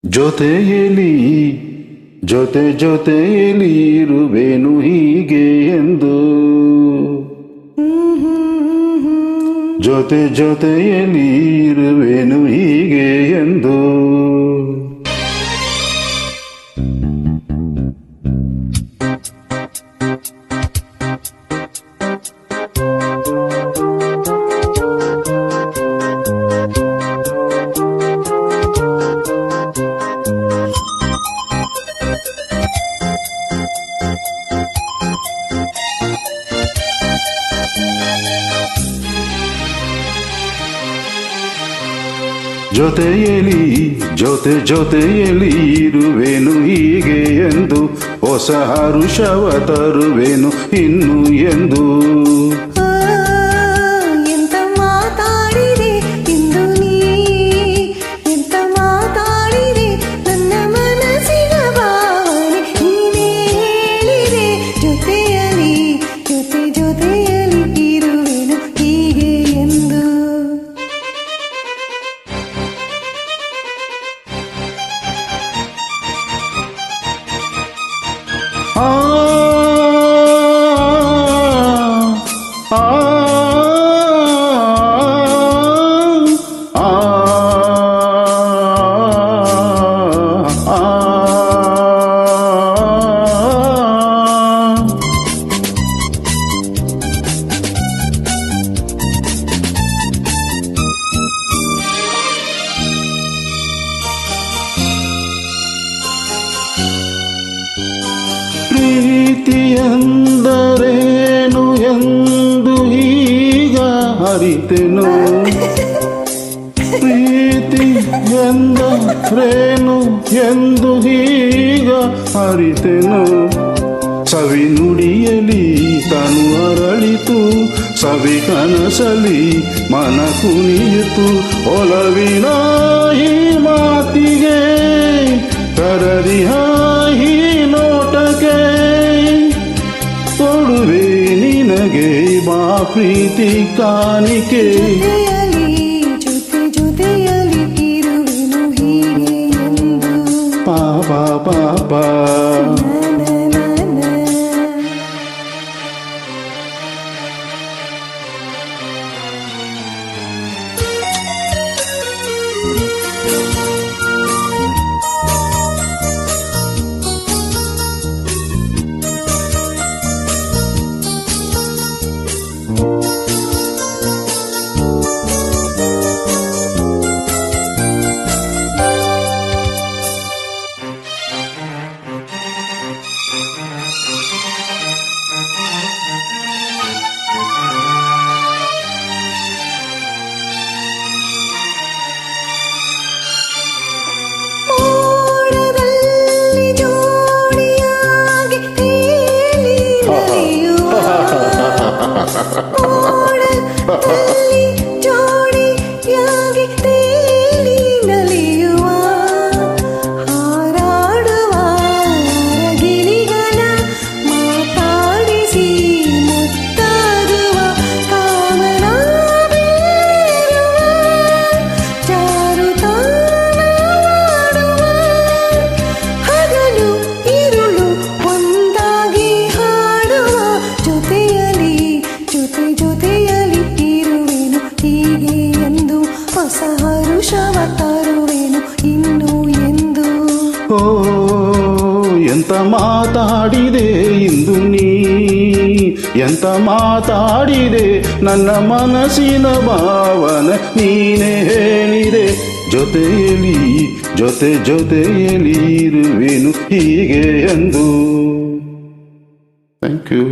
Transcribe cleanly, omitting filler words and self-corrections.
ಜೊತೆಯಲ್ಲಿ ಜೊತೆಯಲ್ಲಿ ಇರುವೆನು ಹೀಗೆ ಎಂದು ಜೊತೆಯಲ್ಲಿ ಇರುವೆನು ಹೀಗೆ ಎಂದು ಜೊತೆಯಲ್ಲಿ ಇರುವೆನು ಹೀಗೆ ಎಂದು ಹೊಸ ಹರುಷವ ತರುವೆನು ಇನ್ನು ಎಂದು ಎಂತ ಮಾತಾಡಿದೆ ಇಂದು ನೀ ಎಂತ ಮಾತಾಡಿದೆ ನನ್ನ ಮನಸ್ಸಿನ ಭಾವನೆ ನೀನೇ ಹೇಳಿದೆ ಜೊತೆಯಲ್ಲಿ ಇರುವೆನು ಹೀಗೆ ಎಂದು ಪ್ರೀತಿಯಂದರೇನು ಎಂದು ಈಗ ಅರಿತೆನು ಪ್ರೀತಿ ಎಂದರೇನು ಎಂದು ಈಗ ಅರಿತೆನು ಸವಿ ನುಡಿಯಲಿ ತನು ಅರಳಿತು ಸವಿ ಕನಸಲಿ ಮನ ಕುಣಿಯಿತು ಒಲವಿನ ಈ ಮಾತಿಗೆ ಕರರಿಹ ಈ ನೋಟಕ್ಕೆ ಕೊಡುವೆ ನಿನಗೆ ಬಾ ಪ್ರೀತಿ ಕಾಣಿಕೆ ಜೊತೆಯಲ್ಲಿ ಇರುವೆನು ಹೀಗೆ ಎಂದು ಪಾಪ ಜೋಡಿಯಾಗಿ ತೇಲಿ ನಲಿಯುವ ಹಾರಾಡುವ ಗಿಳಿಗಳ ಮಾತಾಡಿಸಿ ಮುತ್ತಾಡುವ ಕಾಮನ ಜಾರುತಾನ ಹಗಲು ಇರುಳು ಒಂದಾಗಿ ಹಾಡುವ ಜೊತೆಯಲ್ಲಿ ಇರುವೆನು ಹೀಗೆ ಎಂದು ಹೊಸ ಹರುಷವ ತರುವೆನು ಇನ್ನು ಎಂದು ಎಂತ ಮಾತಾಡಿದೆ ಇಂದು ನೀ ಎಂತ ಮಾತಾಡಿದೆ ನನ್ನ ಮನಸ್ಸಿನ ಭಾವನ ನೀನೇ ಹೇಳಿದೆ ಜೊತೆಯಲ್ಲಿ ಇರುವೆನು ಹೀಗೆ ಎಂದು ಥ್ಯಾಂಕ್ ಯು